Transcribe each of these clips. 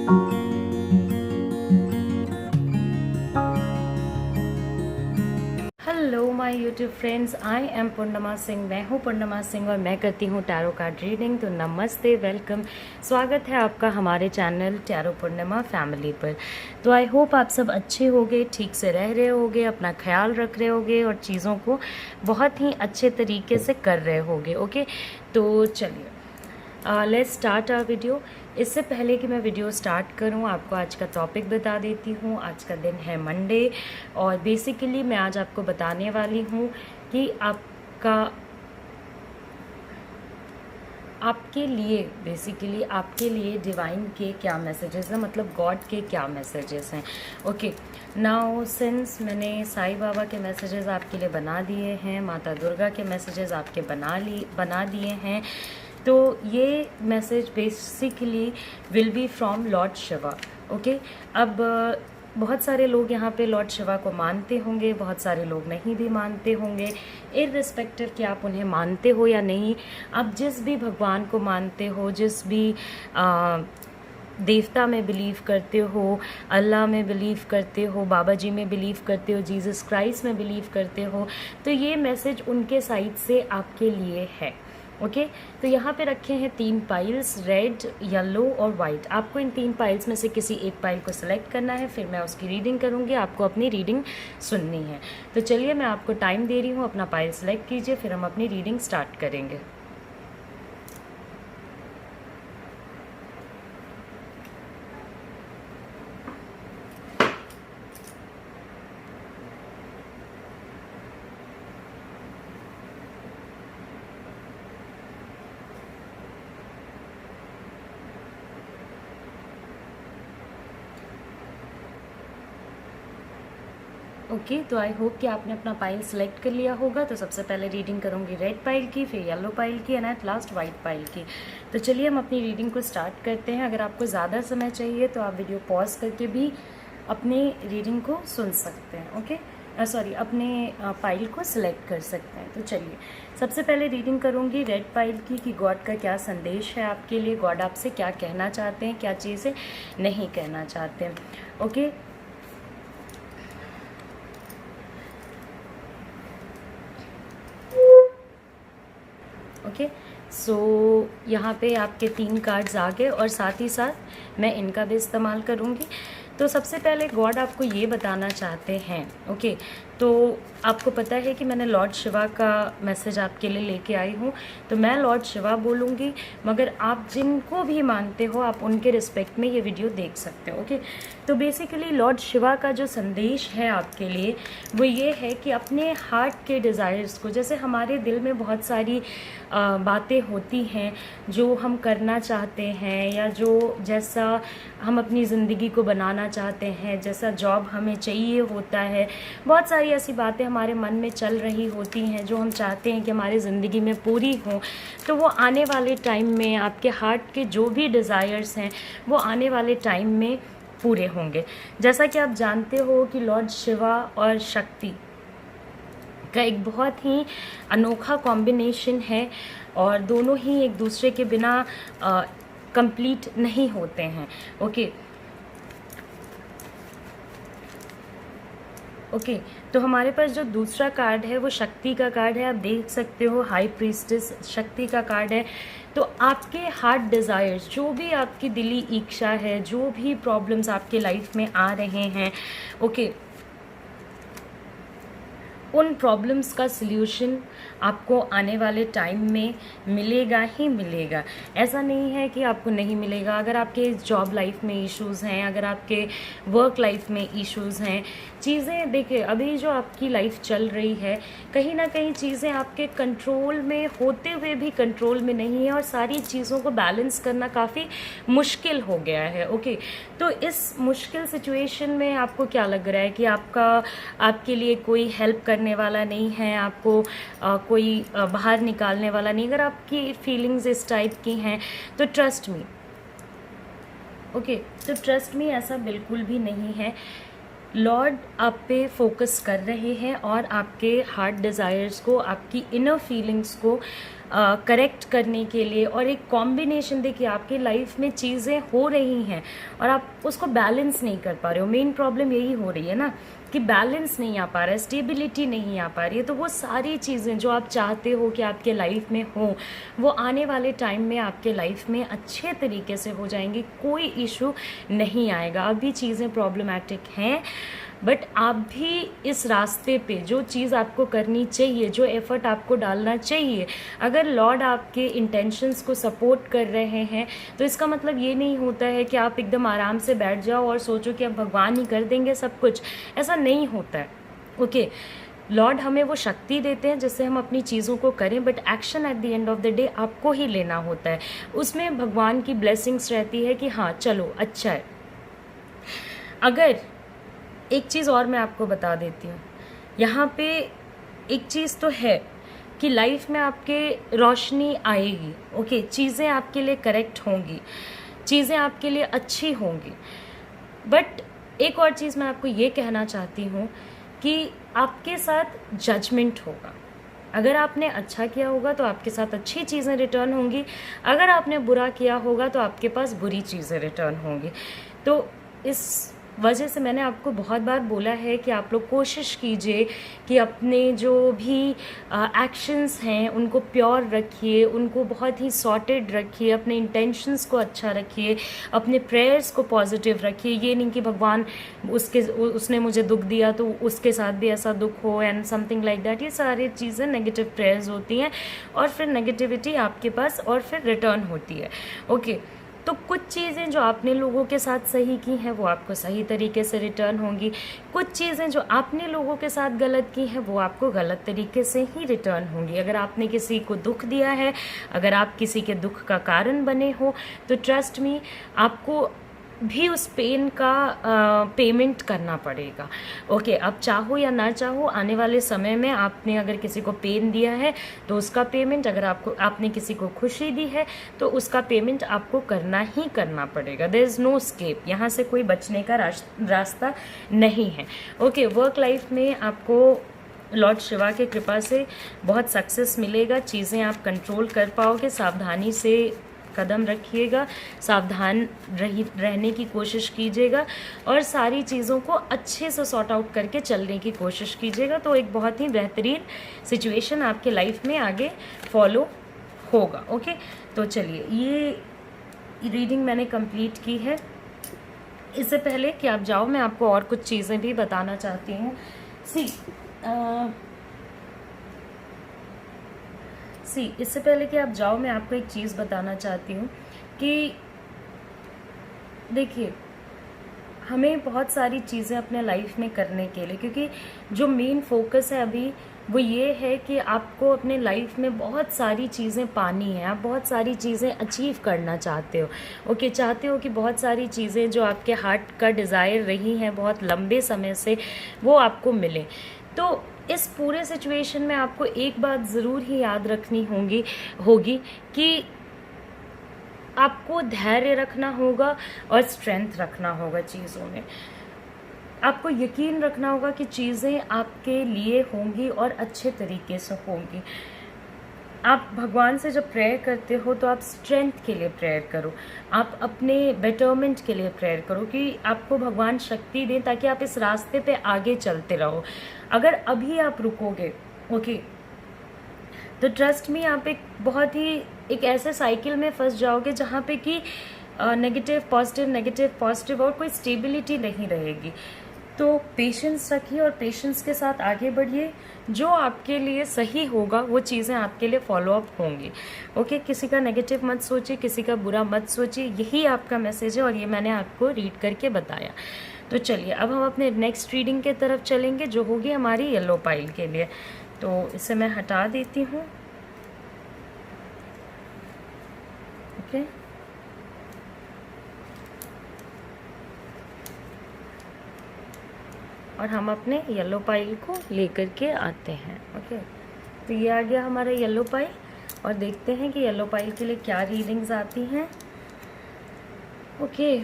Hello my YouTube friends, I am Purnima Singh. मैं हूँ पूर्णिमा सिंह और मैं करती हूँ टैरो कार्ड रीडिंग। तो नमस्ते, वेलकम, स्वागत है आपका हमारे चैनल टैरो पूर्णिमा फैमिली पर। तो आई होप आप सब अच्छे होगे, ठीक से रह रहे होगे, अपना ख्याल रख रहे होगे और चीज़ों को बहुत ही अच्छे तरीके से कर रहे होगे। ओके, तो चलिए लेट्स स्टार्ट आवर वीडियो। इससे पहले कि मैं वीडियो स्टार्ट करूं, आपको आज का टॉपिक बता देती हूं। आज का दिन है मंडे और बेसिकली मैं आज आपको बताने वाली हूं कि आपके लिए डिवाइन के क्या मैसेजेस हैं, मतलब गॉड के क्या मैसेजेस हैं। ओके, नाउ सिंस मैंने साईं बाबा के मैसेजेस आपके लिए बना दिए हैं, माता दुर्गा के मैसेजेस आपके बना दिए हैं, तो ये message basically will be from Lord Shiva. Okay, अब बहुत सारे लोग यहाँ पे लॉर्ड शिवा को मानते होंगे, बहुत सारे लोग नहीं भी मानते होंगे। इररिस्पेक्टिव कि आप उन्हें मानते हो या नहीं, आप जिस भी भगवान को मानते हो, जिस भी देवता में बिलीव करते हो, अल्लाह में बिलीव करते हो, बाबा जी में बिलीव करते हो, जीसस क्राइस्ट में बिलीव करते हो, तो ये मैसेज उनके साइड से आपके लिए है। ओके, तो यहाँ पे रखे हैं 3 पाइल्स, रेड, येलो और वाइट। आपको इन 3 पाइल्स में से किसी एक पाइल को सिलेक्ट करना है, फिर मैं उसकी रीडिंग करूँगी, आपको अपनी रीडिंग सुननी है। तो चलिए मैं आपको टाइम दे रही हूँ, अपना पाइल सिलेक्ट कीजिए, फिर हम अपनी रीडिंग स्टार्ट करेंगे। ओके, तो आई होप कि आपने अपना पाइल सेलेक्ट कर लिया होगा। तो सबसे पहले रीडिंग करूँगी रेड पाइल की, फिर येलो पाइल की and at last white pile की। तो चलिए हम अपनी रीडिंग को स्टार्ट करते हैं। अगर आपको ज़्यादा समय चाहिए तो आप वीडियो पॉज करके भी अपनी रीडिंग को सुन सकते हैं। ओके, सॉरी, अपने पाइल को सिलेक्ट कर सकते हैं। तो चलिए सबसे पहले रीडिंग करूँगी रेड पाइल की कि गॉड का क्या संदेश है आपके लिए, गॉड आपसे क्या कहना चाहते हैं, क्या चीज़ें नहीं कहना चाहते हैं। ओके, ओके, सो यहाँ पे आपके 3 कार्ड्स आ गए और साथ ही साथ मैं इनका भी इस्तेमाल करूँगी। तो सबसे पहले गॉड आपको ये बताना चाहते हैं, ओके, तो आपको पता है कि मैंने लॉर्ड शिवा का मैसेज आपके लिए लेके आई हूँ, तो मैं लॉर्ड शिवा बोलूँगी, मगर आप जिनको भी मानते हो आप उनके रिस्पेक्ट में ये वीडियो देख सकते हो। ओके, तो बेसिकली लॉर्ड शिवा का जो संदेश है आपके लिए वो ये है कि अपने हार्ट के डिज़ायर्स को, जैसे हमारे दिल में बहुत सारी बातें होती हैं जो हम करना चाहते हैं, या जो जैसा हम अपनी ज़िंदगी को बनाना चाहते हैं, जैसा जॉब हमें चाहिए होता है, बहुत सारी ऐसी बातें हमारे मन में चल रही होती हैं जो हम चाहते हैं कि हमारी ज़िंदगी में पूरी हों। तो वो आने वाले टाइम में आपके हार्ट के जो भी डिज़ायर्स हैं वो आने वाले टाइम में पूरे होंगे। जैसा कि आप जानते हो कि लॉर्ड शिवा और शक्ति का एक बहुत ही अनोखा कॉम्बिनेशन है और दोनों ही एक दूसरे के बिना कंप्लीट नहीं होते हैं। ओके, ओके, तो हमारे पास जो दूसरा कार्ड है वो शक्ति का कार्ड है। आप देख सकते हो हाई प्रीस्टेस शक्ति का कार्ड है। तो आपके हार्ट डिज़ायर्स, जो भी आपकी दिली इच्छा है, जो भी प्रॉब्लम्स आपके लाइफ में आ रहे हैं, ओके, उन प्रॉब्लम्स का सल्यूशन आपको आने वाले टाइम में मिलेगा ही मिलेगा। ऐसा नहीं है कि आपको नहीं मिलेगा। अगर आपके जॉब लाइफ में इश्यूज़ हैं, अगर आपके वर्क लाइफ में इश्यूज़ हैं, चीज़ें देखिए अभी जो आपकी लाइफ चल रही है, कहीं ना कहीं चीज़ें आपके कंट्रोल में होते हुए भी कंट्रोल में नहीं है और सारी चीज़ों को बैलेंस करना काफ़ी मुश्किल हो गया है। ओके, तो इस मुश्किल सिचुएशन में आपको क्या लग रहा है कि आपके लिए कोई हेल्प करने वाला नहीं है, आपको कोई बाहर निकालने वाला नहीं। अगर आपकी फीलिंग्स इस टाइप की हैं तो ट्रस्ट मी, ओके, तो ट्रस्ट मी, ऐसा बिल्कुल भी नहीं है। लॉर्ड आप पे फोकस कर रहे हैं और आपके हार्ट डिज़ायर्स को, आपकी इनर फीलिंग्स को करेक्ट करने के लिए, और एक कॉम्बिनेशन देखिए आपकी लाइफ में चीज़ें हो रही हैं और आप उसको बैलेंस नहीं कर पा रहे हो। मेन प्रॉब्लम यही हो रही है ना कि बैलेंस नहीं आ पा रहा है, स्टेबिलिटी नहीं आ पा रही है। तो वो सारी चीज़ें जो आप चाहते हो कि आपके लाइफ में हो, वो आने वाले टाइम में आपके लाइफ में अच्छे तरीके से हो जाएंगी, कोई इशू नहीं आएगा। अभी चीज़ें प्रॉब्लमैटिक हैं, बट आप भी इस रास्ते पे जो चीज़ आपको करनी चाहिए, जो एफर्ट आपको डालना चाहिए, अगर लॉर्ड आपके इंटेंशंस को सपोर्ट कर रहे हैं तो इसका मतलब ये नहीं होता है कि आप एकदम आराम से बैठ जाओ और सोचो कि अब भगवान ही कर देंगे सब कुछ। ऐसा नहीं होता है। ओके, लॉर्ड हमें वो शक्ति देते हैं जिससे हम अपनी चीज़ों को करें, but action at the end of the day आपको ही लेना होता है। उसमें भगवान की ब्लेसिंग्स रहती है कि हाँ चलो अच्छा है। अगर एक चीज़ और मैं आपको बता देती हूँ, यहाँ पे एक चीज़ तो है कि लाइफ में आपके रोशनी आएगी। ओके, चीज़ें आपके लिए करेक्ट होंगी, चीज़ें आपके लिए अच्छी होंगी, बट एक और चीज़ मैं आपको ये कहना चाहती हूँ कि आपके साथ जजमेंट होगा। अगर आपने अच्छा किया होगा तो आपके साथ अच्छी चीज़ें रिटर्न होंगी, अगर आपने बुरा किया होगा तो आपके पास बुरी चीज़ें रिटर्न होंगी। तो इस वजह से मैंने आपको बहुत बार बोला है कि आप लोग कोशिश कीजिए कि अपने जो भी एक्शंस हैं उनको प्योर रखिए, उनको बहुत ही सॉर्टेड रखिए, अपने इंटेंशंस को अच्छा रखिए, अपने प्रेयर्स को पॉजिटिव रखिए। ये नहीं कि भगवान उसने मुझे दुख दिया तो उसके साथ भी ऐसा दुख हो एंड समथिंग लाइक दैट। ये सारी चीज़ें नेगेटिव प्रेयर्स होती हैं और फिर नेगेटिविटी आपके पास और फिर रिटर्न होती है। ओके, तो कुछ चीज़ें जो आपने लोगों के साथ सही की हैं वो आपको सही तरीके से रिटर्न होंगी, कुछ चीज़ें जो आपने लोगों के साथ गलत की हैं वो आपको गलत तरीके से ही रिटर्न होंगी। अगर आपने किसी को दुख दिया है, अगर आप किसी के दुख का कारण बने हो, तो ट्रस्ट मी आपको भी उस पेन का पेमेंट करना पड़ेगा। ओके, अब चाहो या ना चाहो आने वाले समय में आपने अगर किसी को पेन दिया है तो उसका पेमेंट, अगर आपने किसी को खुशी दी है तो उसका पेमेंट आपको करना ही करना पड़ेगा। देयर इज़ नो स्केप, यहाँ से कोई बचने का रास्ता नहीं है। ओके, वर्क लाइफ में आपको लॉर्ड शिवा की कृपा से बहुत सक्सेस मिलेगा, चीज़ें आप कंट्रोल कर पाओगे। सावधानी से कदम रखिएगा, सावधान रहने की कोशिश कीजिएगा और सारी चीज़ों को अच्छे से सॉर्ट आउट करके चलने की कोशिश कीजिएगा। तो एक बहुत ही बेहतरीन सिचुएशन आपके लाइफ में आगे फॉलो होगा। ओके, तो चलिए ये रीडिंग मैंने कंप्लीट की है। इससे पहले कि आप जाओ मैं आपको और कुछ चीज़ें भी बताना चाहती हूँ। इससे पहले कि आप जाओ मैं आपको एक चीज़ बताना चाहती हूँ कि देखिए हमें बहुत सारी चीज़ें अपने लाइफ में करने के लिए, क्योंकि जो मेन फोकस है अभी वो ये है कि आपको अपने लाइफ में बहुत सारी चीज़ें पानी है, आप बहुत सारी चीज़ें अचीव करना चाहते हो। ओके, चाहते हो कि बहुत सारी चीज़ें जो आपके हार्ट का डिज़ायर रही हैं बहुत लंबे समय से वो आपको मिले। तो इस पूरे सिचुएशन में आपको एक बात ज़रूर ही याद रखनी होगी कि आपको धैर्य रखना होगा और स्ट्रेंथ रखना होगा चीज़ों में। आपको यकीन रखना होगा कि चीज़ें आपके लिए होंगी और अच्छे तरीके से होंगी। आप भगवान से जब प्रेयर करते हो तो आप स्ट्रेंथ के लिए प्रेयर करो, आप अपने बेटरमेंट के लिए प्रेयर करो कि आपको भगवान शक्ति दें ताकि आप इस रास्ते पे आगे चलते रहो। अगर अभी आप रुकोगे ओके तो ट्रस्ट मी आप एक ऐसे साइकिल में फंस जाओगे जहाँ पे कि नेगेटिव पॉजिटिव और कोई स्टेबिलिटी नहीं रहेगी। तो पेशेंस रखिए और पेशेंस के साथ आगे बढ़िए। जो आपके लिए सही होगा वो चीज़ें आपके लिए फॉलो अप होंगी। ओके, किसी का नेगेटिव मत सोचिए, किसी का बुरा मत सोचिए, यही आपका मैसेज है और ये मैंने आपको रीड करके बताया। तो चलिए अब हम अपने नेक्स्ट रीडिंग के तरफ चलेंगे जो होगी हमारी येलो पाइल के लिए। तो इसे मैं हटा देती हूँ। ओके, और हम अपने येलो पाइल को लेकर के आते हैं। ओके, तो ये आ गया हमारा येलो पाइल और देखते हैं कि येलो पाइल के लिए क्या रीडिंग्स आती हैं। ओके,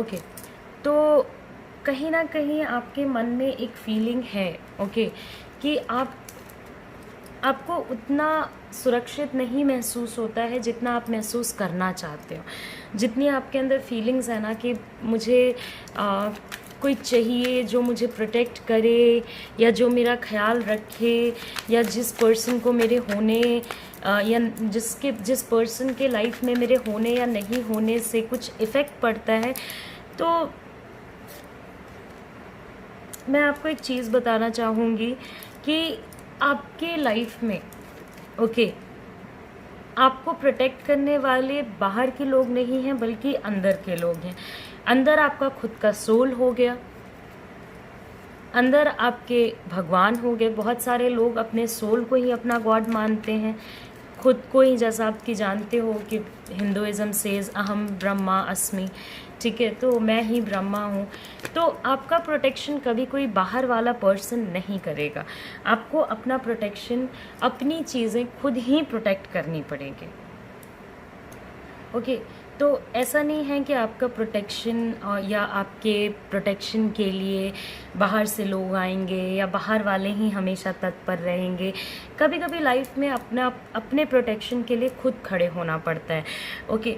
ओके, तो कहीं ना कहीं आपके मन में एक फीलिंग है, ओके, कि आपको उतना सुरक्षित नहीं महसूस होता है जितना आप महसूस करना चाहते हो। जितनी आपके अंदर फीलिंग्स है ना कि मुझे कोई चाहिए जो मुझे प्रोटेक्ट करे, या जो मेरा ख्याल रखे, या जिस पर्सन को मेरे होने या जिस पर्सन के लाइफ में मेरे होने या नहीं होने से कुछ इफ़ेक्ट पड़ता है। तो मैं आपको एक चीज़ बताना चाहूँगी कि आपके लाइफ में, ओके, आपको प्रोटेक्ट करने वाले बाहर के लोग नहीं हैं बल्कि अंदर के लोग हैं। अंदर आपका खुद का सोल हो गया, अंदर आपके भगवान हो गए। बहुत सारे लोग अपने सोल को ही अपना गॉड मानते हैं, खुद को ही, जैसा आपकी जानते हो कि हिंदुइज़्म सेज अहम ब्रह्मा अस्मि, ठीक है, तो मैं ही ब्रह्मा हूँ। तो आपका प्रोटेक्शन कभी कोई बाहर वाला पर्सन नहीं करेगा। आपको अपना प्रोटेक्शन, अपनी चीज़ें खुद ही प्रोटेक्ट करनी पड़ेगी, ओके। तो ऐसा नहीं है कि आपका प्रोटेक्शन या आपके प्रोटेक्शन के लिए बाहर से लोग आएंगे या बाहर वाले ही हमेशा तत्पर रहेंगे। कभी कभी लाइफ में अपने प्रोटेक्शन के लिए खुद खड़े होना पड़ता है, ओके।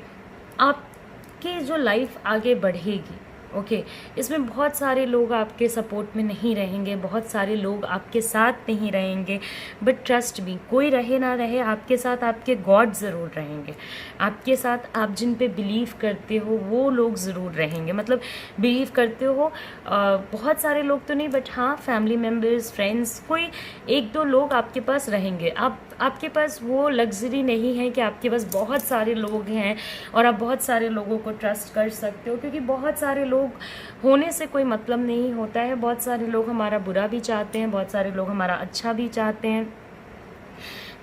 आपकी जो लाइफ आगे बढ़ेगी, ओके, इसमें बहुत सारे लोग आपके सपोर्ट में नहीं रहेंगे, बहुत सारे लोग आपके साथ नहीं रहेंगे, बट ट्रस्ट मी, कोई रहे ना रहे, आपके साथ आपके गॉड ज़रूर रहेंगे। आपके साथ आप जिन पे बिलीव करते हो वो लोग ज़रूर रहेंगे। मतलब बिलीव करते हो बहुत सारे लोग तो नहीं, बट हाँ, फैमिली मेम्बर्स, फ्रेंड्स, कोई एक दो लोग आपके पास रहेंगे। आपके पास वो लग्जरी नहीं है कि आपके पास बहुत सारे लोग हैं और आप बहुत सारे लोगों को ट्रस्ट कर सकते हो, क्योंकि बहुत सारे लोग होने से कोई मतलब नहीं होता है। बहुत सारे लोग हमारा बुरा भी चाहते हैं, बहुत सारे लोग हमारा अच्छा भी चाहते हैं।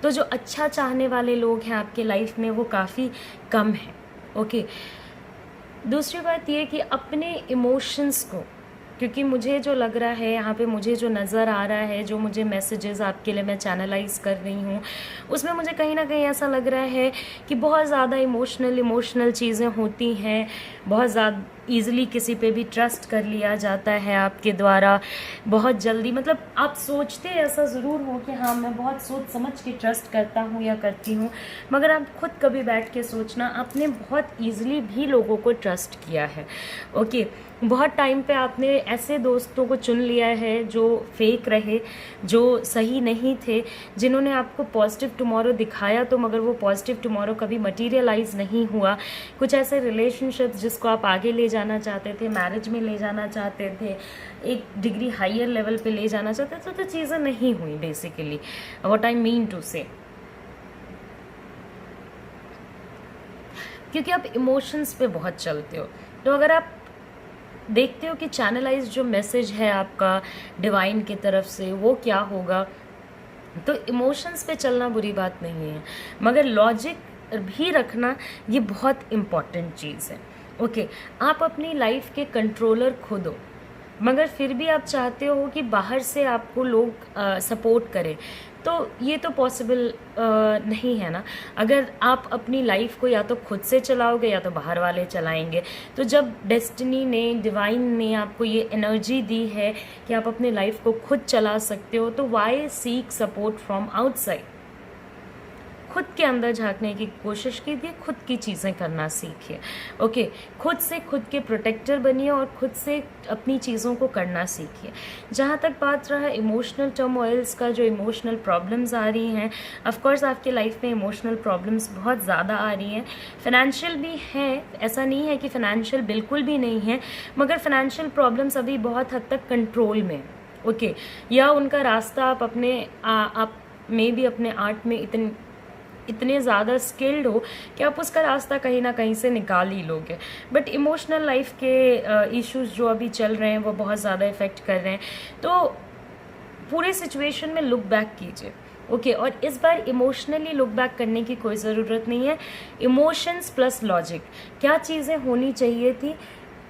तो जो अच्छा चाहने वाले लोग हैं आपके लाइफ में वो काफ़ी कम है, ओके। दूसरी बात ये कि अपने इमोशंस को, क्योंकि मुझे जो लग रहा है यहाँ पे, मुझे जो नज़र आ रहा है, जो मुझे मैसेजेस आपके लिए मैं चैनलाइज कर रही हूँ, उसमें मुझे कहीं ना कहीं ऐसा लग रहा है कि बहुत ज़्यादा इमोशनल चीज़ें होती हैं। बहुत ज़्यादा ईज़िली किसी पे भी ट्रस्ट कर लिया जाता है आपके द्वारा, बहुत जल्दी। मतलब आप सोचते ऐसा ज़रूर हो कि हाँ, मैं बहुत सोच समझ के ट्रस्ट करता हूँ या करती हूँ, मगर आप खुद कभी बैठ के सोचना, आपने बहुत ईज़िली भी लोगों को ट्रस्ट किया है, ओके। बहुत टाइम पे आपने ऐसे दोस्तों को चुन लिया है जो फेक रहे, जो सही नहीं थे, जिन्होंने आपको पॉजिटिव टुमारो दिखाया तो मगर वो पॉजिटिव टुमारो कभी मटीरियलाइज नहीं हुआ। कुछ ऐसे रिलेशनशिप्स जिसको आप आगे ले जाना चाहते थे, मैरिज में ले जाना चाहते थे, एक डिग्री हायर लेवल पे ले जाना चाहते थे, तो चीज़ें नहीं हुई basically, what I mean to say. क्योंकि आप इमोशंस पे बहुत चलते हो। तो अगर आप देखते हो कि चैनलाइज जो मैसेज है आपका डिवाइन की तरफ से वो क्या होगा, तो इमोशंस पे चलना बुरी बात नहीं है, मगर लॉजिक भी रखना ये बहुत इम्पॉर्टेंट चीज़ है, ओके। आप अपनी लाइफ के कंट्रोलर खुद हो, मगर फिर भी आप चाहते हो कि बाहर से आपको लोग सपोर्ट करें, तो ये तो पॉसिबल नहीं है ना। अगर आप अपनी लाइफ को या तो खुद से चलाओगे या तो बाहर वाले चलाएंगे। तो जब डेस्टिनी ने, डिवाइन ने आपको ये एनर्जी दी है कि आप अपने लाइफ को खुद चला सकते हो, तो why seek support from outside. खुद के अंदर झांकने की कोशिश कीजिए, खुद की चीज़ें करना सीखिए, ओके। खुद से खुद के प्रोटेक्टर बनिए और खुद से अपनी चीज़ों को करना सीखिए। जहाँ तक बात रहा इमोशनल टर्मोइल्स का, जो इमोशनल प्रॉब्लम्स आ रही हैं, ऑफ कोर्स आपके लाइफ में इमोशनल प्रॉब्लम्स बहुत ज़्यादा आ रही हैं। फाइनेंशियल भी हैं, ऐसा नहीं है कि फाइनेंशियल बिल्कुल भी नहीं है, मगर फाइनेंशियल प्रॉब्लम्स अभी बहुत हद तक कंट्रोल में, ओके। या उनका रास्ता आप आप में भी अपने आर्ट में इतने ज़्यादा स्किल्ड हो कि आप उसका रास्ता कहीं ना कहीं से निकाल ही लोगे। बट इमोशनल लाइफ के इश्यूज जो अभी चल रहे हैं वो बहुत ज़्यादा इफ़ेक्ट कर रहे हैं। तो पूरे सिचुएशन में लुक बैक कीजिए, ओके। और इस बार इमोशनली लुक बैक करने की कोई ज़रूरत नहीं है। इमोशंस प्लस लॉजिक, क्या चीज़ें होनी चाहिए थी।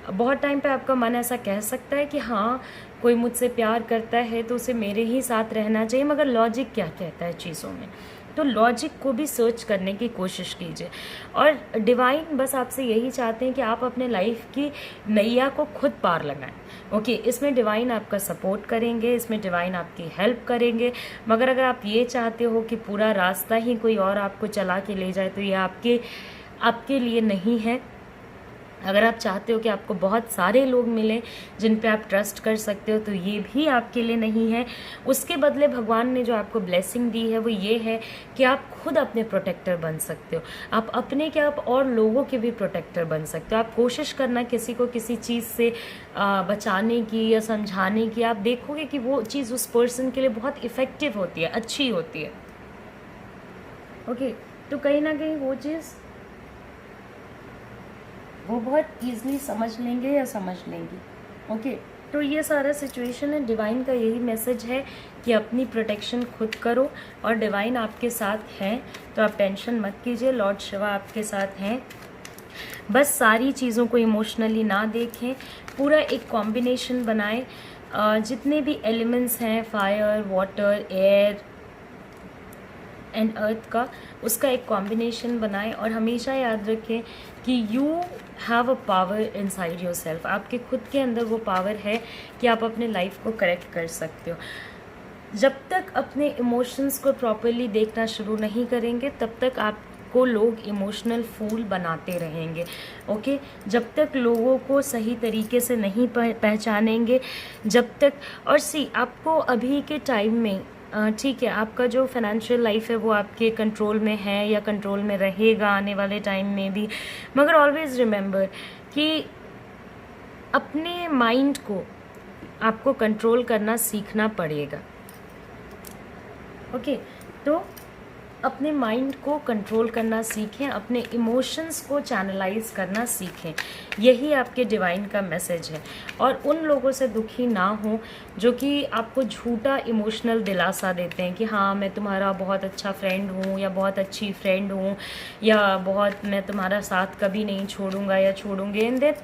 बहुत टाइम पे आपका मन ऐसा कह सकता है कि हाँ, कोई मुझसे प्यार करता है तो उसे मेरे ही साथ रहना चाहिए, मगर लॉजिक क्या कहता है चीज़ों में। तो लॉजिक को भी सर्च करने की कोशिश कीजिए। और डिवाइन बस आपसे यही चाहते हैं कि आप अपने लाइफ की नैया को खुद पार लगाएं। ओके, इसमें डिवाइन आपका सपोर्ट करेंगे, इसमें डिवाइन आपकी हेल्प करेंगे। मगर अगर आप ये चाहते हो कि पूरा रास्ता ही कोई और आपको चला के ले जाए, तो ये आपके लिए नहीं है। अगर आप चाहते हो कि आपको बहुत सारे लोग मिलें जिन पे आप ट्रस्ट कर सकते हो, तो ये भी आपके लिए नहीं है। उसके बदले भगवान ने जो आपको ब्लेसिंग दी है वो ये है कि आप खुद अपने प्रोटेक्टर बन सकते हो। आप अपने क्या, आप और लोगों के भी प्रोटेक्टर बन सकते हो। आप कोशिश करना किसी को किसी चीज़ से बचाने की या समझाने की, आप देखोगे कि वो चीज़ उस पर्सन के लिए बहुत इफ़ेक्टिव होती है, अच्छी होती है। ओके, तो कहीं ना कहीं वो चीज़ वो बहुत ईजिली समझ लेंगे या समझ लेंगी। ओके, तो ये सारा सिचुएशन है। डिवाइन का यही मैसेज है कि अपनी प्रोटेक्शन खुद करो, और डिवाइन आपके साथ हैं, तो आप टेंशन मत कीजिए। लॉर्ड शिवा आपके साथ हैं। बस सारी चीज़ों को इमोशनली ना देखें, पूरा एक कॉम्बिनेशन बनाएं। जितने भी एलिमेंट्स हैं, fire, water, air and earth का, उसका एक कॉम्बिनेशन बनाएं। और हमेशा याद रखें कि you have a power inside your self. आपके खुद के अंदर वो पावर है कि आप अपने लाइफ को करेक्ट कर सकते हो। जब तक अपने इमोशंस को प्रॉपरली देखना शुरू नहीं करेंगे, तब तक आपको लोग इमोशनल फूल बनाते रहेंगे। ओके, जब तक लोगों को सही तरीके से नहीं पहचानेंगे, जब तक, और आपको अभी के टाइम में ठीक है, आपका जो फाइनेंशियल लाइफ है वो आपके कंट्रोल में है या कंट्रोल में रहेगा आने वाले टाइम में भी, मगर ऑलवेज रिमेंबर कि अपने माइंड को आपको कंट्रोल करना सीखना पड़ेगा। ओके, तो अपने माइंड को कंट्रोल करना सीखें, अपने इमोशंस को चैनलाइज करना सीखें। यही आपके डिवाइन का मैसेज है। और उन लोगों से दुखी ना हो जो कि आपको झूठा इमोशनल दिलासा देते हैं कि हाँ मैं तुम्हारा बहुत अच्छा फ्रेंड हूँ या बहुत अच्छी फ्रेंड हूँ या बहुत मैं तुम्हारा साथ कभी नहीं छोड़ूंगा या छोड़ूंगे, एंड देन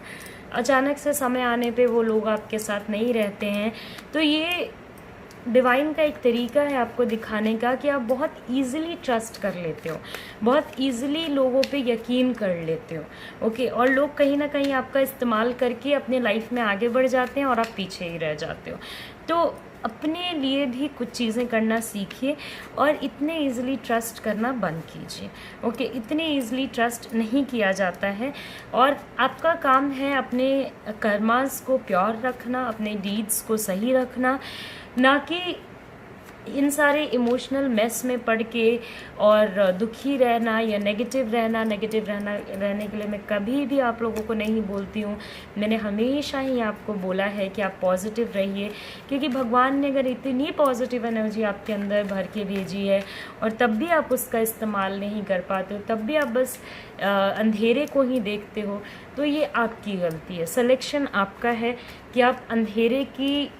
अचानक से समय आने पे वो लोग आपके साथ नहीं रहते हैं। तो ये डिवाइन का एक तरीका है आपको दिखाने का कि आप बहुत इजीली ट्रस्ट कर लेते हो, बहुत इजीली लोगों पे यकीन कर लेते हो। ओके, और लोग कहीं ना कहीं आपका इस्तेमाल करके अपने लाइफ में आगे बढ़ जाते हैं और आप पीछे ही रह जाते हो। तो अपने लिए भी कुछ चीज़ें करना सीखिए और इतने इजीली ट्रस्ट करना बंद कीजिए। ओके, इतने इजीली ट्रस्ट नहीं किया जाता है। और आपका काम है अपने कर्मास को प्योर रखना, अपने डीड्स को सही रखना, ना कि इन सारे इमोशनल मेस में पड़ के और दुखी रहना या नेगेटिव रहने के लिए मैं कभी भी आप लोगों को नहीं बोलती हूँ। मैंने हमेशा ही आपको बोला है कि आप पॉजिटिव रहिए, क्योंकि भगवान ने अगर इतनी पॉजिटिव एनर्जी आपके अंदर भर के भेजी है और तब भी आप उसका इस्तेमाल नहीं कर पाते हो, तब भी आप बस अंधेरे को ही देखते हो, तो ये आपकी गलती है। सिलेक्शन आपका है कि आप अंधेरे की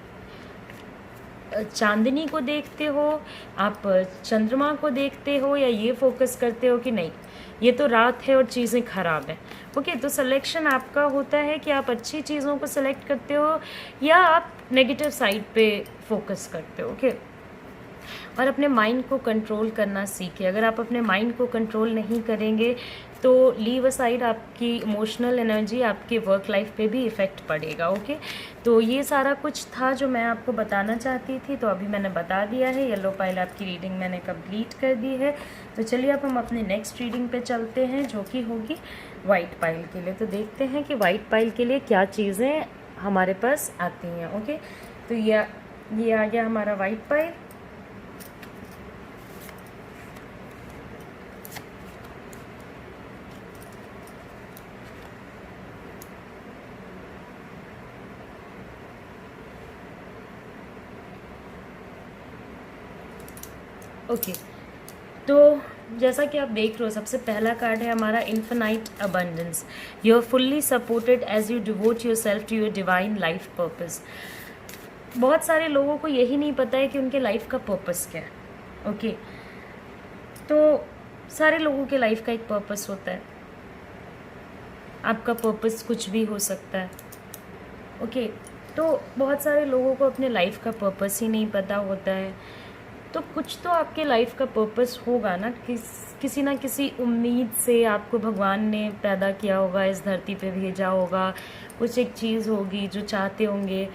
चांदनी को देखते हो, आप चंद्रमा को देखते हो, या ये फोकस करते हो कि नहीं ये तो रात है और चीज़ें ख़राब हैं। ओके, तो सिलेक्शन आपका होता है कि आप अच्छी चीज़ों को सिलेक्ट करते हो या आप नेगेटिव साइड पे फोकस करते हो। ओके, और अपने माइंड को कंट्रोल करना सीखिए। अगर आप अपने माइंड को कंट्रोल नहीं करेंगे तो लीव असाइड आपकी इमोशनल एनर्जी आपके वर्क लाइफ पे भी इफ़ेक्ट पड़ेगा। ओके, तो ये सारा कुछ था जो मैं आपको बताना चाहती थी, तो अभी मैंने बता दिया है। येलो पाइल आपकी रीडिंग मैंने कंप्लीट कर दी है। तो चलिए अब हम अपने नेक्स्ट रीडिंग पे चलते हैं, जो कि होगी वाइट पाइल के लिए। तो देखते हैं कि वाइट पाइल के लिए क्या चीज़ें हमारे पास आती हैं। ओके, तो ये आ गया हमारा वाइट पाइल। ओके, तो जैसा कि आप देख रहे हो, सबसे पहला कार्ड है हमारा infinite abundance. You are fully supported as you devote yourself to your divine life purpose. बहुत सारे लोगों को यही नहीं पता है कि उनके लाइफ का पर्पस क्या है। ओके, तो सारे लोगों के लाइफ का एक पर्पस होता है। आपका पर्पस कुछ भी हो सकता है। ओके, तो बहुत सारे लोगों को अपने लाइफ का पर्पस ही नहीं पता होता है। तो कुछ तो आपके लाइफ का पर्पस होगा ना, किसी ना किसी उम्मीद से आपको भगवान ने पैदा किया होगा, इस धरती पे भेजा होगा। कुछ एक चीज़ होगी जो चाहते होंगे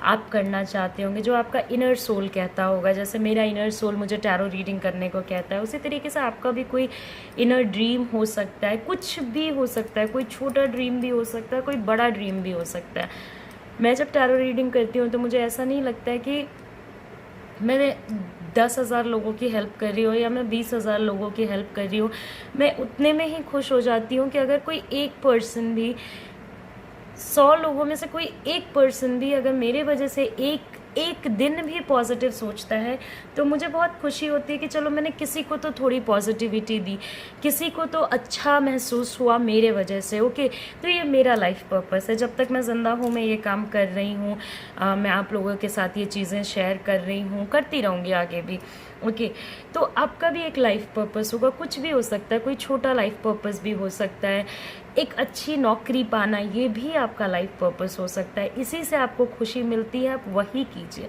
आप करना चाहते होंगे, जो आपका इनर सोल कहता होगा। जैसे मेरा इनर सोल मुझे टैरो रीडिंग करने को कहता है, उसी तरीके से आपका भी कोई इनर ड्रीम हो सकता है। कुछ भी हो सकता है, कोई छोटा ड्रीम भी हो सकता है, कोई बड़ा ड्रीम भी हो सकता है। मैं जब टैरो रीडिंग करती हूँ तो मुझे ऐसा नहीं लगता है कि मैं 10,000 लोगों की हेल्प कर रही हूँ या मैं 20,000 लोगों की हेल्प कर रही हूँ। मैं उतने में ही खुश हो जाती हूँ कि अगर कोई एक पर्सन भी, 100 लोगों में से कोई एक पर्सन भी अगर मेरे वजह से एक दिन भी पॉजिटिव सोचता है तो मुझे बहुत खुशी होती है कि चलो मैंने किसी को तो थोड़ी पॉजिटिविटी दी, किसी को तो अच्छा महसूस हुआ मेरे वजह से। ओके, तो ये मेरा लाइफ पर्पस है। जब तक मैं ज़िंदा हूँ मैं ये काम कर रही हूँ, मैं आप लोगों के साथ ये चीज़ें शेयर कर रही हूँ, करती रहूँगी आगे भी। ओके, तो आपका भी एक लाइफ पर्पस होगा, कुछ भी हो सकता है, कोई छोटा लाइफ पर्पस भी हो सकता है। एक अच्छी नौकरी पाना, ये भी आपका लाइफ पर्पस हो सकता है। इसी से आपको खुशी मिलती है, आप वही कीजिए।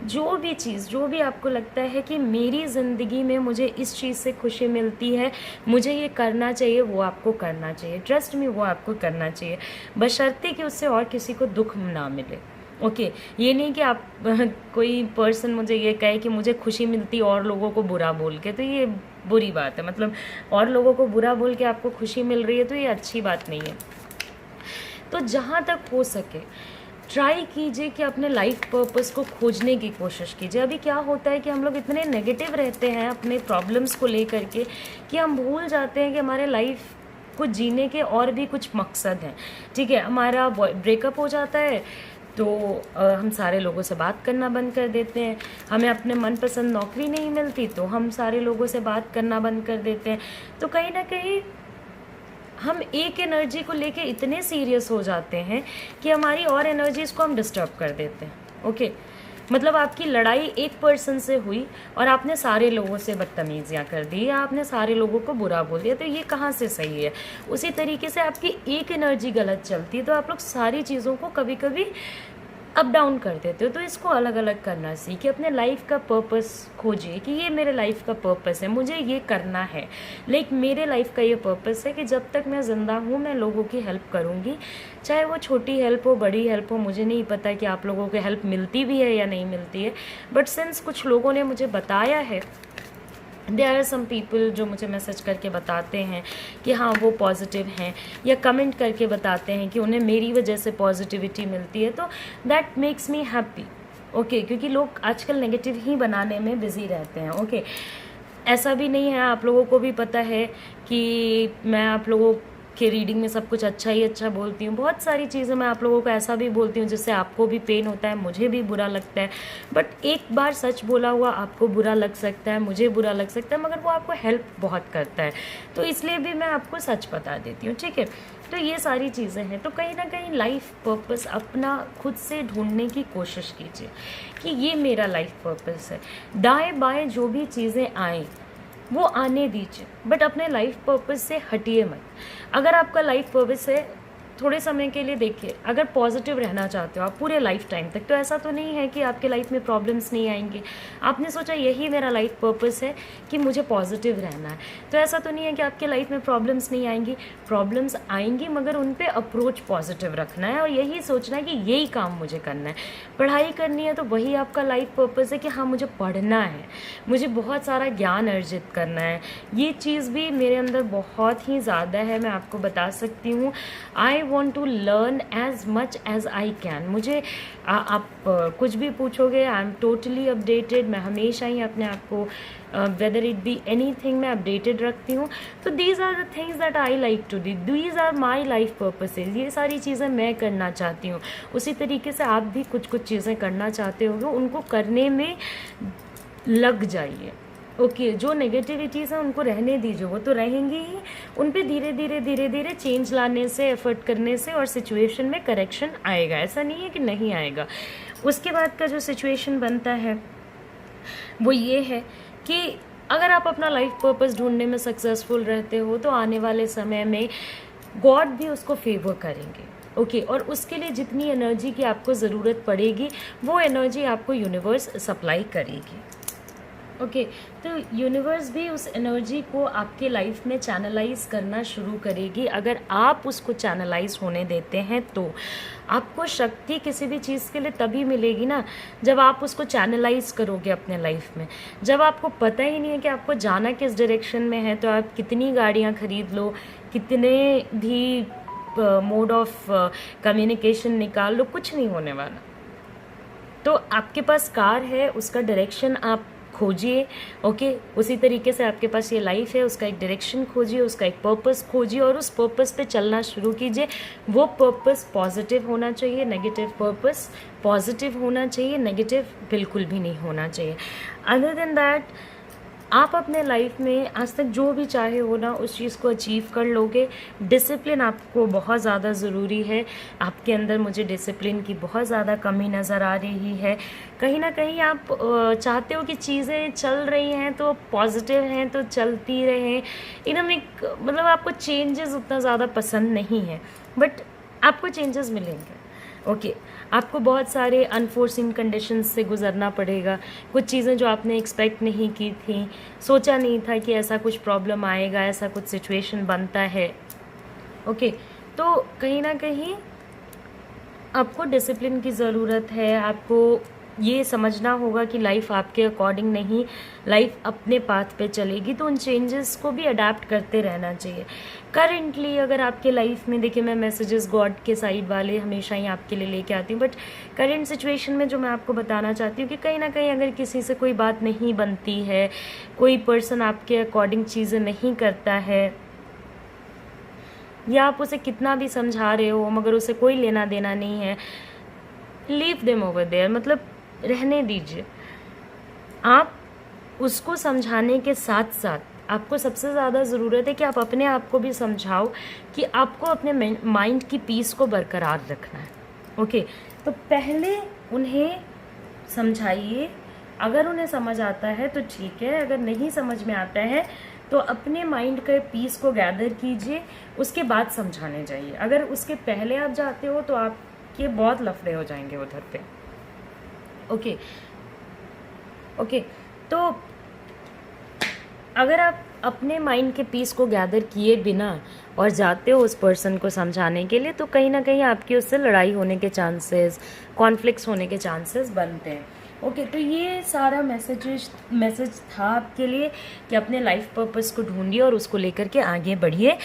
जो भी चीज़, जो भी आपको लगता है कि मेरी ज़िंदगी में मुझे इस चीज़ से खुशी मिलती है, मुझे ये करना चाहिए, वो आपको करना चाहिए। ट्रस्ट मी, वो आपको करना चाहिए, बशर्ते कि उससे और किसी को दुख ना मिले। ओके, ये नहीं कि आप कोई पर्सन मुझे ये कहे कि मुझे खुशी मिलती और लोगों को बुरा बोल के, तो ये बुरी बात है। मतलब और लोगों को बुरा बोल के आपको खुशी मिल रही है तो ये अच्छी बात नहीं है। तो जहाँ तक हो सके ट्राई कीजिए कि अपने लाइफ पर्पस को खोजने की कोशिश कीजिए। अभी क्या होता है कि हम लोग इतने नेगेटिव रहते हैं अपने प्रॉब्लम्स को लेकर के कि हम भूल जाते हैं कि हमारे लाइफ को जीने के और भी कुछ मकसद हैं। ठीक है, हमारा ब्रेकअप हो जाता है तो हम सारे लोगों से बात करना बंद कर देते हैं। हमें अपने मनपसंद नौकरी नहीं मिलती तो हम सारे लोगों से बात करना बंद कर देते हैं। तो कहीं ना कहीं हम एक एनर्जी को लेके इतने सीरियस हो जाते हैं कि हमारी और एनर्जीज़ को हम डिस्टर्ब कर देते हैं। ओके, मतलब आपकी लड़ाई एक पर्सन से हुई और आपने सारे लोगों से बदतमीज़ियाँ कर दी या आपने सारे लोगों को बुरा बोल दिया, तो ये कहाँ से सही है। उसी तरीके से आपकी एक एनर्जी गलत चलती है तो आप लोग सारी चीज़ों को कभी कभी अप डाउन कर देते हो। तो इसको अलग अलग करना सीखिए, अपने लाइफ का पर्पस खोजिए कि ये मेरे लाइफ का पर्पस है, मुझे ये करना है। मेरे लाइफ का ये पर्पस है कि जब तक मैं ज़िंदा हूँ मैं लोगों की हेल्प करूँगी, चाहे वो छोटी हेल्प हो बड़ी हेल्प हो। मुझे नहीं पता कि आप लोगों को हेल्प मिलती भी है या नहीं मिलती है, बट सिंस कुछ लोगों ने मुझे बताया है, देयर आर सम पीपल जो मुझे मैसेज करके बताते हैं कि हाँ वो पॉजिटिव हैं, या कमेंट करके बताते हैं कि उन्हें मेरी वजह से पॉजिटिविटी मिलती है, तो that makes me happy. Okay, क्योंकि लोग आजकल नेगेटिव ही बनाने में बिजी रहते हैं। ओके, ऐसा भी नहीं है, आप लोगों को भी पता है कि मैं आप लोगों के रीडिंग में सब कुछ अच्छा ही अच्छा बोलती हूँ। बहुत सारी चीज़ें मैं आप लोगों को ऐसा भी बोलती हूँ जिससे आपको भी पेन होता है, मुझे भी बुरा लगता है। बट एक बार सच बोला हुआ आपको बुरा लग सकता है, मुझे बुरा लग सकता है, मगर वो आपको हेल्प बहुत करता है, तो इसलिए भी मैं आपको सच बता देती हूँ। ठीक है, तो ये सारी चीज़ें हैं। तो कहीं ना कहीं लाइफ पर्पस अपना खुद से ढूंढने की कोशिश कीजिए कि ये मेरा लाइफ पर्पस है। दाएँ बाएँ जो भी चीज़ें आएँ वो आने दीजिए, बट अपने लाइफ पर्पस से हटिए मत। अगर आपका लाइफ पर्पस है थोड़े समय के लिए, देखिए अगर पॉजिटिव रहना चाहते हो आप पूरे लाइफ टाइम तक, तो ऐसा तो नहीं है कि आपके लाइफ में प्रॉब्लम्स नहीं आएंगे। आपने सोचा यही मेरा लाइफ पर्पस है कि मुझे पॉजिटिव रहना है, तो ऐसा तो नहीं है कि आपके लाइफ में प्रॉब्लम्स नहीं आएंगी। प्रॉब्लम्स आएंगी, मगर उन पे अप्रोच पॉजिटिव रखना है और यही सोचना है कि यही काम मुझे करना है। पढ़ाई करनी है तो वही आपका लाइफ पर्पस है कि हाँ मुझे पढ़ना है, मुझे बहुत सारा ज्ञान अर्जित करना है। ये चीज़ भी मेरे अंदर बहुत ही ज़्यादा है, मैं आपको बता सकती हूँ। I want to learn as much as I can. मुझे आप कुछ भी पूछोगे, आई एम टोटली अपडेटेड। मैं हमेशा ही अपने आप को whether it be anything मैं अपडेटेड रखती हूँ। तो these are the things that I like to do, these are my life purposes. ये सारी चीज़ें मैं करना चाहती हूँ, उसी तरीके से आप भी कुछ कुछ चीज़ें करना चाहते होगे, उनको करने में लग जाइए। ओके, जो नेगेटिविटीज़ हैं उनको रहने दीजिए, वो तो रहेंगी ही। उन पे धीरे धीरे चेंज लाने से, एफर्ट करने से और सिचुएशन में करेक्शन आएगा। ऐसा नहीं है कि नहीं आएगा। उसके बाद का जो सिचुएशन बनता है वो ये है कि अगर आप अपना लाइफ पर्पस ढूंढने में सक्सेसफुल रहते हो तो आने वाले समय में गॉड भी उसको फेवर करेंगे। ओके और उसके लिए जितनी एनर्जी की आपको ज़रूरत पड़ेगी वो एनर्जी आपको यूनिवर्स सप्लाई करेगी। ओके तो यूनिवर्स भी उस एनर्जी को आपके लाइफ में चैनलाइज करना शुरू करेगी। अगर आप उसको चैनलाइज होने देते हैं तो आपको शक्ति किसी भी चीज़ के लिए तभी मिलेगी ना जब आप उसको चैनलाइज करोगे अपने लाइफ में। जब आपको पता ही नहीं है कि आपको जाना किस डायरेक्शन में है तो आप कितनी गाड़ियाँ खरीद लो, कितने भी मोड ऑफ कम्युनिकेशन निकाल लो, कुछ नहीं होने वाला। तो आपके पास कार है, उसका डायरेक्शन आप खोजिए। ओके उसी तरीके से आपके पास ये लाइफ है, उसका एक डायरेक्शन खोजिए, उसका एक पर्पस खोजिए और उस पर्पस पे चलना शुरू कीजिए। वो पर्पस पॉजिटिव होना चाहिए, नेगेटिव पर्पस पॉजिटिव होना चाहिए, नेगेटिव बिल्कुल भी नहीं होना चाहिए। अदर देन दैट आप अपने लाइफ में आज तक जो भी चाहे हो ना उस चीज़ को अचीव कर लोगे। डिसिप्लिन आपको बहुत ज़्यादा ज़रूरी है। आपके अंदर मुझे डिसिप्लिन की बहुत ज़्यादा कमी नज़र आ रही है। कहीं ना कहीं आप चाहते हो कि चीज़ें चल रही हैं तो पॉजिटिव हैं तो चलती रहें, एकदम एक मतलब आपको चेंजेस उतना ज़्यादा पसंद नहीं है, बट आपको चेंजेस मिलेंगे। ओके आपको बहुत सारे अनफोर्सिन कंडीशंस से गुजरना पड़ेगा। कुछ चीज़ें जो आपने एक्सपेक्ट नहीं की थी, सोचा नहीं था कि ऐसा कुछ प्रॉब्लम आएगा, ऐसा कुछ सिचुएशन बनता है। ओके तो कहीं ना कहीं आपको डिसिप्लिन की ज़रूरत है। आपको ये समझना होगा कि लाइफ आपके अकॉर्डिंग नहीं, लाइफ अपने पाथ पे चलेगी, तो उन चेंजेस को भी अडेप्ट करते रहना चाहिए। करेंटली अगर आपके लाइफ में देखिए, मैं मैसेजेस गॉड के साइड वाले हमेशा ही आपके लिए लेके आती हूँ, बट करेंट सिचुएशन में जो मैं आपको बताना चाहती हूँ कि कहीं ना कहीं अगर किसी से कोई बात नहीं बनती है, कोई पर्सन आपके अकॉर्डिंग चीज़ें नहीं करता है, या आप उसे कितना भी समझा रहे हो मगर उसे कोई लेना देना नहीं है, लीव देम ओवर देयर, मतलब रहने दीजिए। आप उसको समझाने के साथ साथ आपको सबसे ज़्यादा ज़रूरत है कि आप अपने आप को भी समझाओ कि आपको अपने माइंड की पीस को बरकरार रखना है। ओके तो पहले उन्हें समझाइए, अगर उन्हें समझ आता है तो ठीक है, अगर नहीं समझ में आता है तो अपने माइंड के पीस को गैदर कीजिए, उसके बाद समझाने जाइए। अगर उसके पहले आप जाते हो तो आपके बहुत लफड़े हो जाएंगे उधर पे। ओके तो अगर आप अपने माइंड के पीस को गैदर किए बिना और जाते हो उस पर्सन को समझाने के लिए, तो कहीं ना कहीं आपकी उससे लड़ाई होने के चांसेस, कॉन्फ्लिक्ट्स होने के चांसेस बनते हैं। ओके तो ये सारा मैसेज था आपके लिए कि अपने लाइफ पर्पस को ढूंढिए और उसको लेकर के आगे बढ़िए।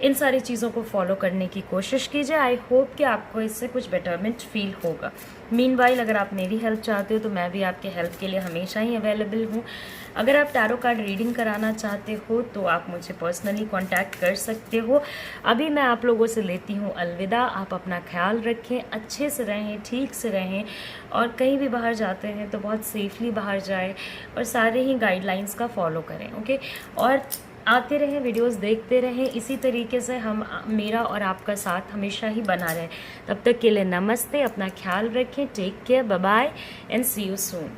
इन सारी चीज़ों को फॉलो करने की कोशिश कीजिए। आई होप कि आपको इससे कुछ बेटरमेंट फील होगा। मीनवाइल अगर आप मेरी हेल्प चाहते हो तो मैं भी आपके हेल्प के लिए हमेशा ही अवेलेबल हूँ। अगर आप टैरो कार्ड रीडिंग कराना चाहते हो तो आप मुझे पर्सनली कांटेक्ट कर सकते हो। अभी मैं आप लोगों से लेती हूँ अलविदा। आप अपना ख्याल रखें, अच्छे से रहें, ठीक से रहें, और कहीं भी बाहर जाते हैं तो बहुत सेफली बाहर जाएं और सारे ही गाइडलाइंस का फॉलो करें। ओके और आते रहें, वीडियोस देखते रहें, इसी तरीके से हम मेरा और आपका साथ हमेशा ही बना रहे। तब तक के लिए नमस्ते, अपना ख्याल रखें, take care, bye bye and see you soon.